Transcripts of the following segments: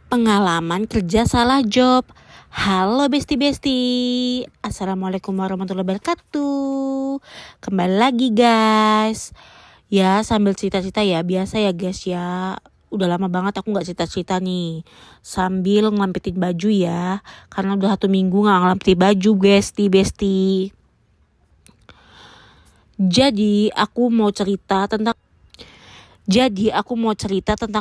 Pengalaman kerja salah job. Halo besti-besti, Assalamualaikum warahmatullahi wabarakatuh. Kembali lagi guys. Ya sambil cerita-cerita ya, biasa ya guys ya. Udah lama banget aku gak cerita-cerita nih. Sambil ngelampitin baju ya. Karena udah 1 minggu gak ngelampitin baju besti-besti. Jadi aku mau cerita tentang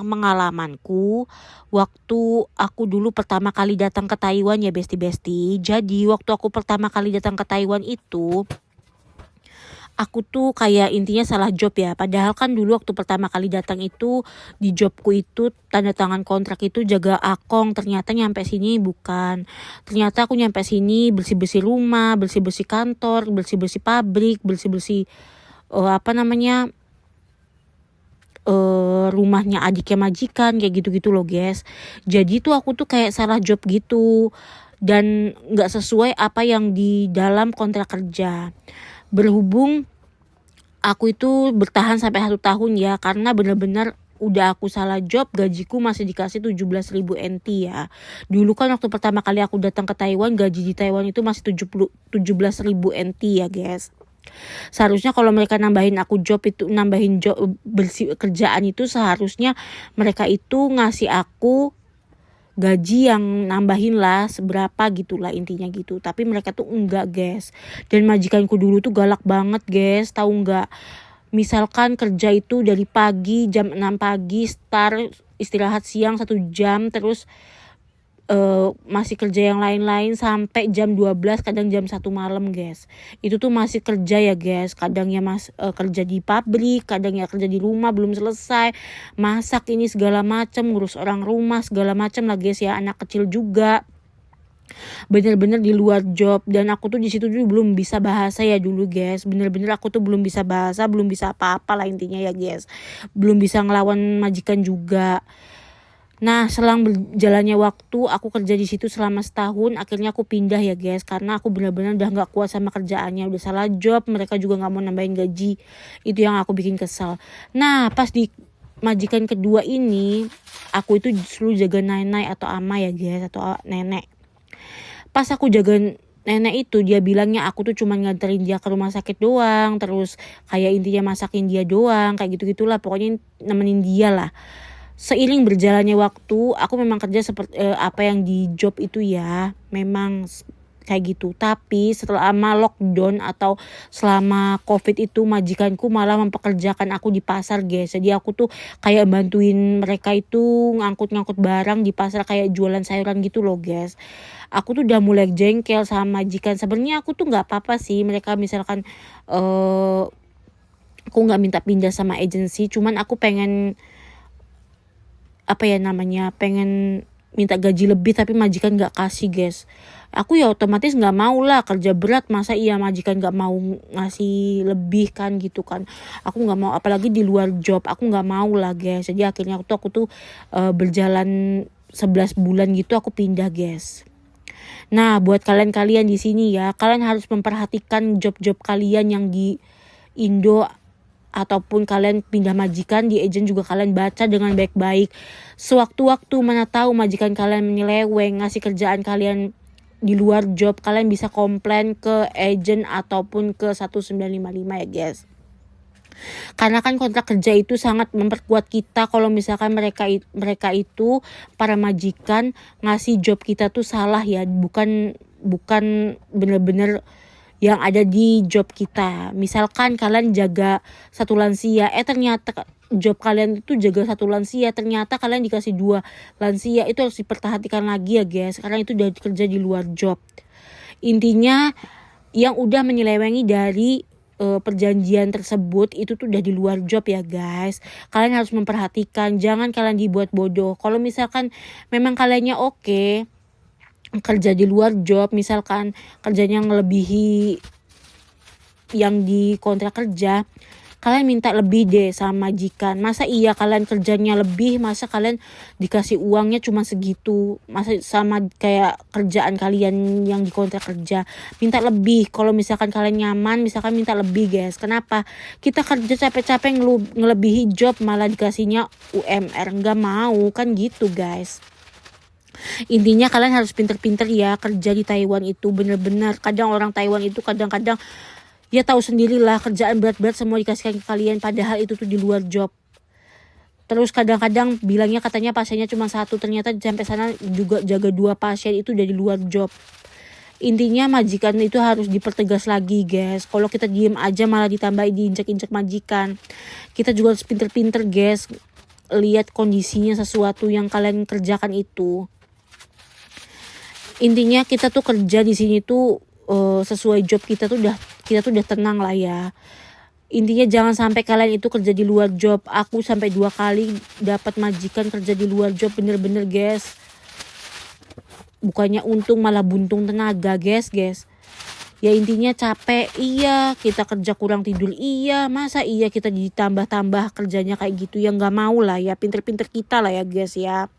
pengalamanku waktu aku dulu pertama kali datang ke Taiwan ya besti-besti. Jadi waktu aku pertama kali datang ke Taiwan itu, aku tuh kayak intinya salah job ya. Padahal kan dulu waktu pertama kali datang itu, di jobku itu tanda tangan kontrak itu jaga akong. Ternyata nyampe sini bukan. Ternyata aku nyampe sini bersih-bersih rumah, bersih-bersih kantor, bersih-bersih pabrik, bersih-bersih rumahnya adiknya majikan, kayak gitu-gitu loh guys. Jadi tuh aku tuh kayak salah job gitu dan gak sesuai apa yang di dalam kontrak kerja. Berhubung aku itu bertahan sampai 1 tahun ya, karena bener-bener udah aku salah job, gajiku masih dikasih 17.000 NT ya. Dulu kan waktu pertama kali aku datang ke Taiwan, gaji di Taiwan itu masih 17.000 NT ya guys. Seharusnya kalau mereka nambahin kerjaan itu, seharusnya mereka itu ngasih aku gaji yang nambahin lah seberapa gitulah intinya gitu. Tapi mereka tuh enggak guys. Dan majikanku dulu tuh galak banget guys, tahu enggak? Misalkan kerja itu dari pagi jam 6 pagi start, istirahat siang 1 jam, terus masih kerja yang lain-lain sampai jam 12, kadang jam 1 malam guys. Itu tuh masih kerja ya guys. Kadang ya kerja di pabrik, kadang ya kerja di rumah belum selesai, masak ini segala macam, ngurus orang rumah segala macam lah guys ya, anak kecil juga. Bener-bener di luar job. Dan aku tuh di situ dulu belum bisa bahasa ya dulu guys. Bener-bener aku tuh belum bisa bahasa, belum bisa apa-apa lah intinya ya guys. Belum bisa ngelawan majikan juga. Nah, selang berjalannya waktu, aku kerja di situ selama 1 tahun. Akhirnya aku pindah ya guys, karena aku benar-benar udah nggak kuat sama kerjaannya, udah salah job, mereka juga nggak mau nambahin gaji. Itu yang aku bikin kesal. Nah, pas di majikan kedua ini, aku itu selalu jaga nenek atau ama ya guys, atau nenek. Pas aku jaga nenek itu, dia bilangnya aku tuh cuma nganterin dia ke rumah sakit doang, terus kayak intinya masakin dia doang, kayak gitu-gitulah, pokoknya nemenin dia lah. Seiring berjalannya waktu, aku memang kerja seperti apa yang di job itu ya, memang kayak gitu. Tapi selama lockdown atau selama covid itu, majikanku malah mempekerjakan aku di pasar guys. Jadi aku tuh kayak bantuin mereka itu ngangkut-ngangkut barang di pasar, kayak jualan sayuran gitu loh guys. Aku tuh udah mulai jengkel sama majikan. Sebenarnya aku tuh nggak apa-apa sih, mereka misalkan aku nggak minta pindah sama agensi, cuman aku pengen pengen minta gaji lebih, tapi majikan gak kasih guys. Aku ya otomatis gak mau lah, kerja berat masa iya majikan gak mau ngasih lebih kan gitu kan. Aku gak mau, apalagi di luar job, aku gak mau lah guys. Jadi akhirnya aku tuh berjalan 11 bulan gitu aku pindah guys. Nah, buat kalian-kalian di sini ya, kalian harus memperhatikan job-job kalian yang di Indo, ataupun kalian pindah majikan di agent juga, kalian baca dengan baik-baik. Sewaktu-waktu mana tahu majikan kalian menyeleweng, ngasih kerjaan kalian di luar job, kalian bisa komplain ke agent ataupun ke 1955 ya guys. Karena kan kontrak kerja itu sangat memperkuat kita. Kalau misalkan mereka itu para majikan ngasih job kita tuh salah ya, bukan bener-bener yang ada di job kita. Misalkan kalian jaga 1 lansia, ternyata job kalian itu jaga 1 lansia, ternyata kalian dikasih 2 lansia, itu harus diperhatikan lagi ya guys, karena itu udah kerja di luar job. Intinya yang udah menyelewengi dari perjanjian tersebut itu tuh udah di luar job ya guys. Kalian harus memperhatikan, jangan kalian dibuat bodoh. Kalau misalkan memang kaliannya oke kerja di luar job, misalkan kerjanya ngelebihi yang di kontrak kerja, kalian minta lebih deh sama majikan. Masa iya kalian kerjanya lebih, masa kalian dikasih uangnya cuma segitu? Masa sama kayak kerjaan kalian yang di kontrak kerja, minta lebih. Kalau misalkan kalian nyaman, misalkan minta lebih guys. Kenapa? Kita kerja capek-capek ngelebihi job malah dikasihnya UMR, nggak mau kan gitu guys. Intinya kalian harus pinter-pinter ya kerja di Taiwan itu, bener-bener. Kadang orang Taiwan itu kadang-kadang ya tahu sendirilah, kerjaan berat-berat semua dikasihkan ke kalian, padahal itu tuh di luar job. Terus kadang-kadang bilangnya katanya pasiennya cuma satu, ternyata sampai sana juga jaga 2 pasien, itu udah di luar job. Intinya majikan itu harus dipertegas lagi guys. Kalau kita diem aja malah ditambah diinjak-injak majikan. Kita juga harus pinter-pinter guys, lihat kondisinya sesuatu yang kalian kerjakan itu. Intinya kita tuh kerja di sini tuh sesuai job kita tuh udah tenang lah ya. Intinya jangan sampai kalian itu kerja di luar job. Aku sampai 2 kali dapat majikan kerja di luar job, bener-bener guys. Bukannya untung malah buntung tenaga guys. Ya intinya capek, iya. Kita kerja kurang tidur, iya. Masa iya kita ditambah-tambah kerjanya kayak gitu, ya nggak mau lah ya. Pinter-pinter kita lah ya guys ya.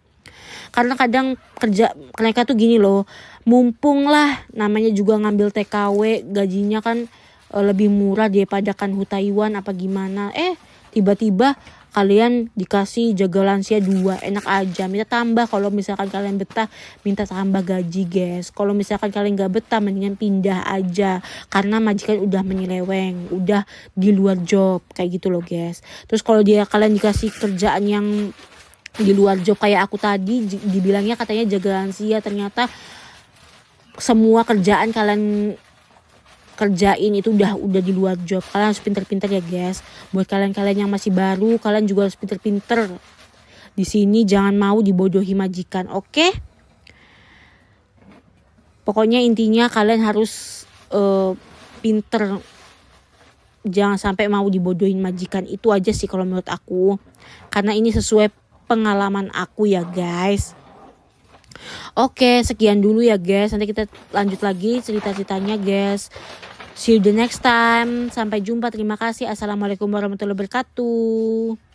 Karena kadang kerja mereka tuh gini loh, mumpung lah namanya juga ngambil TKW, gajinya kan lebih murah daripada Kanhu Taiwan apa gimana. Tiba-tiba kalian dikasih jaga lansia 2, enak aja. Minta tambah, kalau misalkan kalian betah minta tambah gaji guys. Kalau misalkan kalian gak betah mendingan pindah aja, karena majikan udah menyeleweng, udah di luar job kayak gitu loh guys. Terus kalau kalian dikasih kerjaan yang di luar job kayak aku tadi, dibilangnya katanya jaga lansia, ternyata semua kerjaan kalian kerjain itu udah di luar job. Kalian harus pinter-pinter ya guys. Buat kalian-kalian yang masih baru, kalian juga harus pinter-pinter di sini, jangan mau dibodohi majikan, oke? Pokoknya intinya kalian harus pinter, jangan sampai mau dibodohin majikan. Itu aja sih kalau menurut aku, karena ini sesuai pengalaman aku ya guys. Oke, sekian dulu ya guys. Nanti kita lanjut lagi cerita-ceritanya guys. See you the next time. Sampai jumpa. Terima kasih. Assalamualaikum warahmatullahi wabarakatuh.